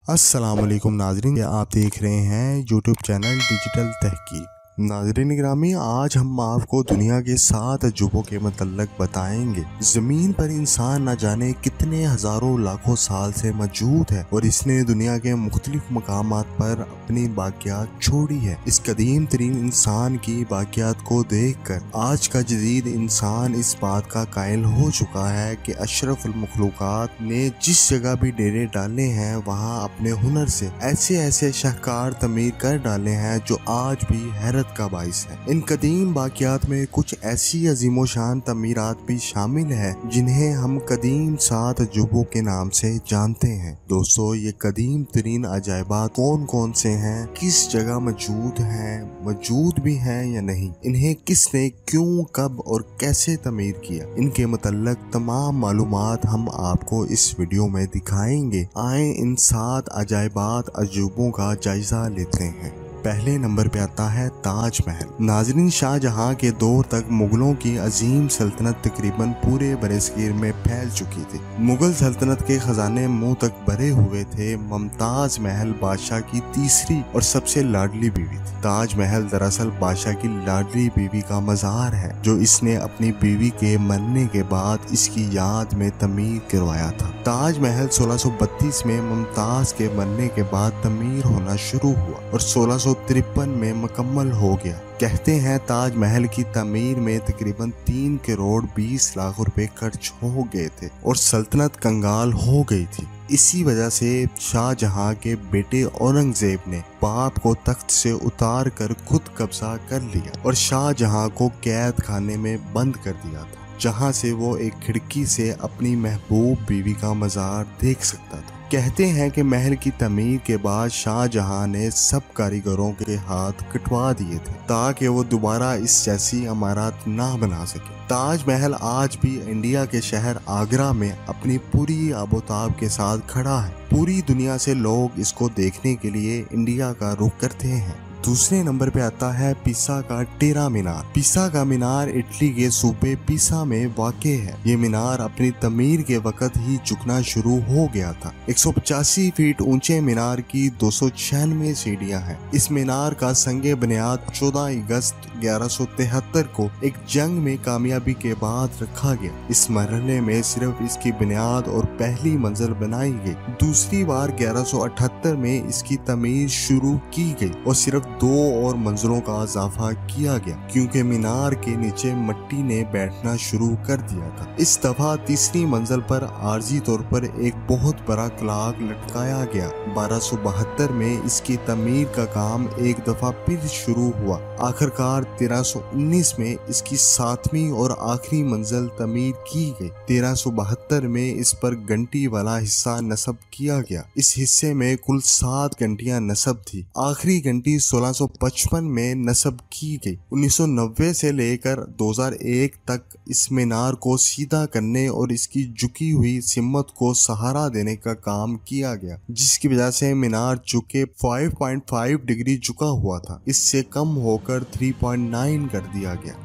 अस्सलाम वालेकुम नाजरीन, आप देख रहे हैं यूट्यूब चैनल डिजिटल तहकीक। नाजरीन गिरामी, आज हम आपको दुनिया के 7 अजूबों के मतलब बताएंगे। जमीन पर इंसान न जाने कितने हजारों लाखों साल से मौजूद है और इसने दुनिया के मुख्तलिफ मकामात पर अपनी बाकियात छोड़ी है। इस कदीम तरीन इंसान की बाकियात को देख कर आज का जदीद इंसान इस बात का कायल हो चुका है कि अशरफुल मखलूकात ने जिस जगह भी डेरे डाले हैं वहाँ अपने हुनर से ऐसे ऐसे शाहकार तमीर कर डाले हैं जो आज भी हैरत का बाइस है। इन कदीम बाकियात में कुछ ऐसी अजीमो शान तमीरात भी शामिल है जिन्हें हम कदीम 7 अजूबों के नाम से जानते हैं। दोस्तों, ये कदीम तरीन अजायबात कौन कौन से हैं, किस जगह मौजूद भी हैं या नहीं, इन्हें किसने क्यों कब और कैसे तमीर किया, इनके मतलब तमाम मालूमात हम आपको इस वीडियो में दिखाएंगे। आए इन 7 अजायबात अजूबों का जायजा लेते हैं। पहले नंबर पे आता है ताजमहल। नाजरीन, शाहजहां के दौर तक मुगलों की अजीम सल्तनत तकरीबन पूरे बरसगीर में फैल चुकी थी। मुगल सल्तनत के खजाने मुंह तक भरे हुए थे। मुमताज महल बादशाह की तीसरी और सबसे लाडली बीवी थी। ताजमहल दरअसल बादशाह की लाडली बीवी का मजार है जो इसने अपनी बीवी के मरने के बाद इसकी याद में तमीर करवाया था। ताजमहल 1632 में मुमताज के मरने के बाद तमीर होना शुरू हुआ और 1653 में मुकम्मल हो गया। कहते हैं ताजमहल की तमीर में तकरीबन 3 करोड़ 20 लाख रुपए खर्च हो गए थे और सल्तनत कंगाल हो गई थी। इसी वजह से शाहजहां के बेटे औरंगजेब ने बाप को तख्त से उतार कर खुद कब्जा कर लिया और शाहजहां को कैद खाने में बंद कर दिया था, जहां से वो एक खिड़की से अपनी महबूब बीवी का मजार देख सकता था। कहते हैं कि महल की तमीर के बाद शाहजहां ने सब कारीगरों के हाथ कटवा दिए थे ताकि वो दोबारा इस जैसी इमारत ना बना सके। ताजमहल आज भी इंडिया के शहर आगरा में अपनी पूरी आबोताब के साथ खड़ा है। पूरी दुनिया से लोग इसको देखने के लिए इंडिया का रुख करते हैं। दूसरे नंबर पे आता है पिसा का टेरा मीनार। पिसा का मीनार इटली के सूबे पिसा में वाक़ है। ये मीनार अपनी तमीर के वक्त ही झुकना शुरू हो गया था। 185 फीट ऊंचे मीनार की 296 सीढ़ियां हैं। इस मीनार का संगे बुनियाद 14 अगस्त 1173 को एक जंग में कामयाबी के बाद रखा गया। इस मरहले में सिर्फ इसकी बुनियाद और पहली मंजिल बनाई गई। दूसरी बार 1178 में इसकी तमीर शुरू की गई और सिर्फ 2 और मंजिलों का इजाफा किया गया क्योंकि मीनार के नीचे मिट्टी ने बैठना शुरू कर दिया था। इस दफा तीसरी मंजिल पर आर्जी तौर पर एक बहुत बड़ा क्लॉक लटकाया गया। 1272 में इसकी तमीर का काम एक दफा फिर शुरू हुआ। आखिरकार 1319 में इसकी 7वीं और आखिरी मंजिल तमीर की गई। 1372 में इस पर घंटी वाला हिस्सा नस्ब किया गया। इस हिस्से में कुल 7 घंटियां नस्ब थी। आखिरी घंटी 1655 में नस्ब की गई। 1990 से लेकर 2001 तक इस मीनार को सीधा करने और इसकी झुकी हुई सिमत को सहारा देने का काम किया गया, जिसकी वजह से मीनार झुके 5.5 डिग्री झुका हुआ था। इससे कम होकर 3.9 कर दिया गया।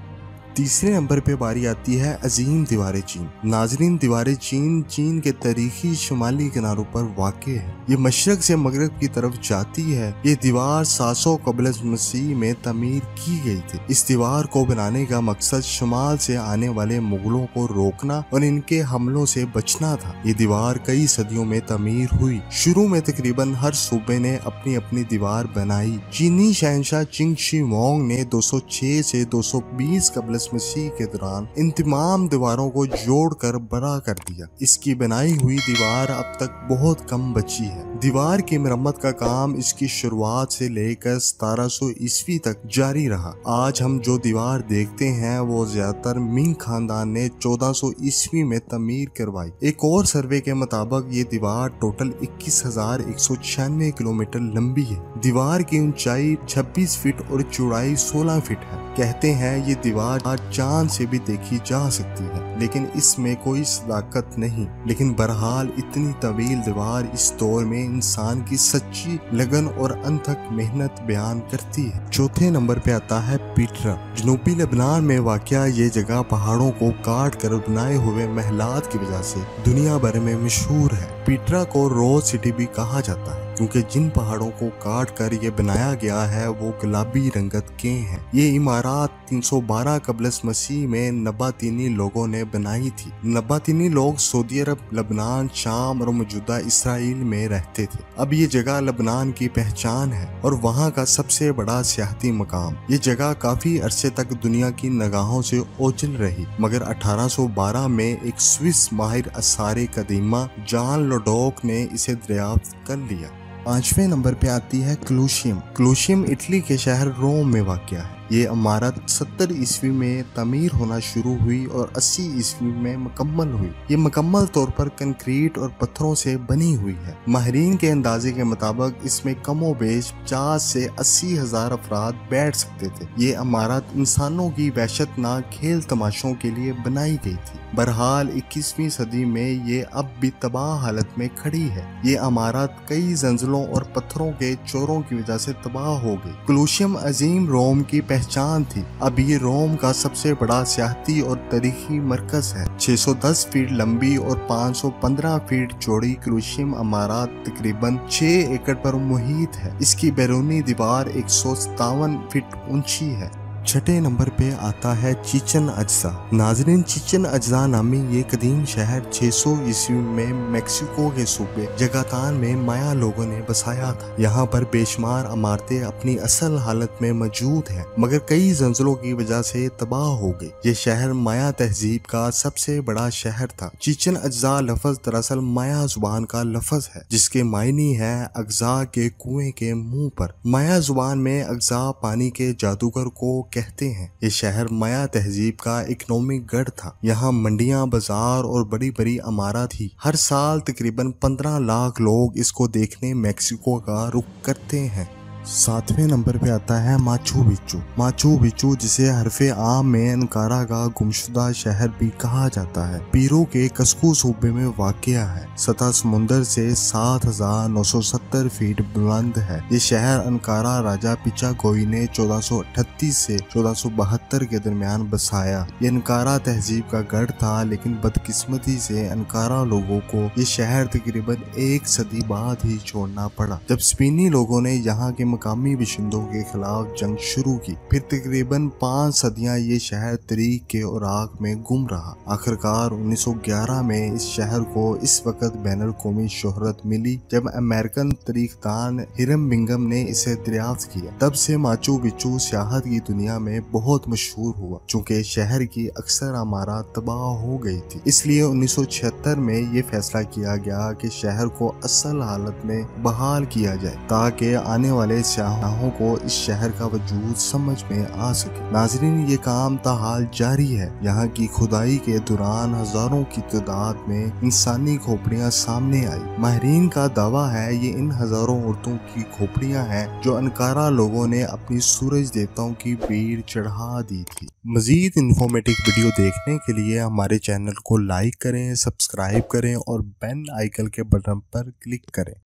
तीसरे नंबर पे बारी आती है अजीम दीवार चीन। नाजरीन, दीवार चीन के तारीखी शुमाली किनारों पर वाक़े है। ये मशरक से मगरब की तरफ जाती है। ये दीवार 700 कबल मसीह में तमीर की गई थी। इस दीवार को बनाने का मकसद शुमाल से आने वाले मुगलों को रोकना और इनके हमलों से बचना था। ये दीवार कई सदियों में तमीर हुई। शुरू में तकरीबन हर सूबे ने अपनी अपनी दीवार बनाई। चीनी शहंशाह चिंग शी वोंग ने 206 से 220 कबल मसीह के दौरान इन तमाम दीवारों को जोड़कर बड़ा कर दिया। इसकी बनाई हुई दीवार अब तक बहुत कम बची है। दीवार की मरम्मत का काम इसकी शुरुआत से लेकर 1700 ईस्वी तक जारी रहा। आज हम जो दीवार देखते हैं वो ज्यादातर मिंग खानदान ने 1400 ईस्वी में तमीर करवाई। एक और सर्वे के मुताबिक ये दीवार टोटल 21,196 किलोमीटर लंबी है। दीवार की ऊंचाई 26 फीट और चौड़ाई 16 फीट है। कहते हैं ये दीवार चांद से भी देखी जा सकती है, लेकिन इसमें कोई सदाकत नहीं। लेकिन बहरहाल इतनी तवील दीवार इस दौर में इंसान की सच्ची लगन और अनथक मेहनत बयान करती है। चौथे नंबर पे आता है पीटरा। जनूबी लेबनान में वाक़या ये जगह पहाड़ों को काट कर बनाए हुए महलात की वजह से दुनिया भर में मशहूर है। पीटरा को रोज सिटी भी कहा जाता है क्योंकि जिन पहाड़ों को काट कर ये बनाया गया है वो गुलाबी रंगत के हैं। ये इमारत 312 कबलस मसीह में नबातीनी लोगों ने बनाई थी। नबातीनी लोग सऊदी अरब, लबनान, शाम और मौजूदा इसराइल में रहते थे। अब ये जगह लबनान की पहचान है और वहाँ का सबसे बड़ा सियाहती मकाम। ये जगह काफी अरसे तक दुनिया की निगाहों से ओझल रही, मगर 1812 में एक स्विस माहिर आसारे कदीमा जान लोडोक ने इसे दरियाफ्त कर लिया। 5वें नंबर पे आती है क्लूशियम। क्लूशियम इटली के शहर रोम में वाक़या है। ये इमारत 70 ईस्वी में तमीर होना शुरू हुई और 80 ईस्वी में मुकम्मल हुई। ये मुकम्मल तौर पर कंक्रीट और पत्थरों से बनी हुई है। माहिरीन के अंदाजे के मुताबिक इसमें कमो बेश 50 से 80 हजार अफराद बैठ सकते थे। ये इमारत इंसानों की वहशतनाक खेल तमाशों के लिए बनाई गई थी। बहरहाल 21वीं सदी में ये अब भी तबाह हालत में खड़ी है। ये इमारत कई जंजलों और पत्थरों के चोरों की वजह से तबाह हो गई। क्लूशियम अजीम रोम की पहचान थी। अब ये रोम का सबसे बड़ा सियाहती और तारीखी मरकज है। 610 फीट लंबी और 515 फीट चौड़ी क्लूशियम इमारत तकरीबन 6 एकड़ पर मुहित है। इसकी बैरूनी दीवार 157 फीट ऊंची है। 6ठे नंबर पे आता है चीचन अज्जा। नाजरीन, चीचन अज्जा नामी ये कदीम शहर 600 ईस्वी में मेक्सिको के सूबे जगातान में माया लोगों ने बसाया था। यहाँ पर बेशुमार इमारतें अपनी असल हालत में मौजूद हैं, मगर कई जंजलों की वजह से तबाह हो गई। ये शहर माया तहजीब का सबसे बड़ा शहर था। चीचन अज्जा लफ्ज दरअसल माया जुबान का लफ्ज है, जिसके मायने है अज्जा के कुएं के मुंह पर। माया जुबान में अज्जा पानी के जादूगर को कहते हैं। ये शहर माया तहजीब का इकोनॉमिक गढ़ था। यहाँ मंडियां, बाजार और बड़ी बड़ी इमारत थी। हर साल तकरीबन 15 लाख लोग इसको देखने मेक्सिको का रुख करते हैं। 7वें नंबर पे आता है माचू पिच्चू। माचू पिच्चू, जिसे हरफे आम में अंकारा का गुमशुदा शहर भी कहा जाता है, पीरू के कस्कू सूबे में वाक़या है। सतह समुंदर से 7,970 फीट बुलंद है। ये शहर अंकारा राजा पिचागोई ने 1438 से 1472 के दरमियान बसाया। ये अंकारा तहजीब का गढ़ था, लेकिन बदकिस्मती से अंकारा लोगों को ये शहर तकरीबन 1 सदी बाद ही छोड़ना पड़ा, जब स्पेनी लोगों ने यहाँ के मकामी बाशिंदों के खिलाफ जंग शुरू की। फिर तकरीबन 5 सदियां ये शहर तारीख के औराक में गुम रहा। आखिरकार 1911 में इस शहर को इस वक्त बैनुल कौमी शोहरत मिली, जब अमेरिकन तारीखदान हिरम बिंगम ने इसे दरियाफ्त किया। तब से माचू पिच्चू सियाहत की दुनिया में बहुत मशहूर हुआ, चूँकि शहर की अक्सर इमारत तबाह हो गई थी। इसलिए 1976 में ये फैसला किया गया कि शहर को असल हालत में बहाल किया जाए, ताकि आने वाले सियाहों को इस शहर का वजूद समझ में आ सके। नाजरीन, ये काम ताहाल जारी है। यहाँ की खुदाई के दौरान हजारों की तादाद में इंसानी खोपड़ियाँ सामने आई। माहिरीन का दावा है ये इन हजारों औरतों की खोपड़ियाँ हैं जो अंकारा लोगों ने अपनी सूरज देवताओं की भीड़ चढ़ा दी थी। मजीद इन्फॉर्मेटिव वीडियो देखने के लिए हमारे चैनल को लाइक करें, सब्सक्राइब करें और बेल आइकन के बटन पर क्लिक करें।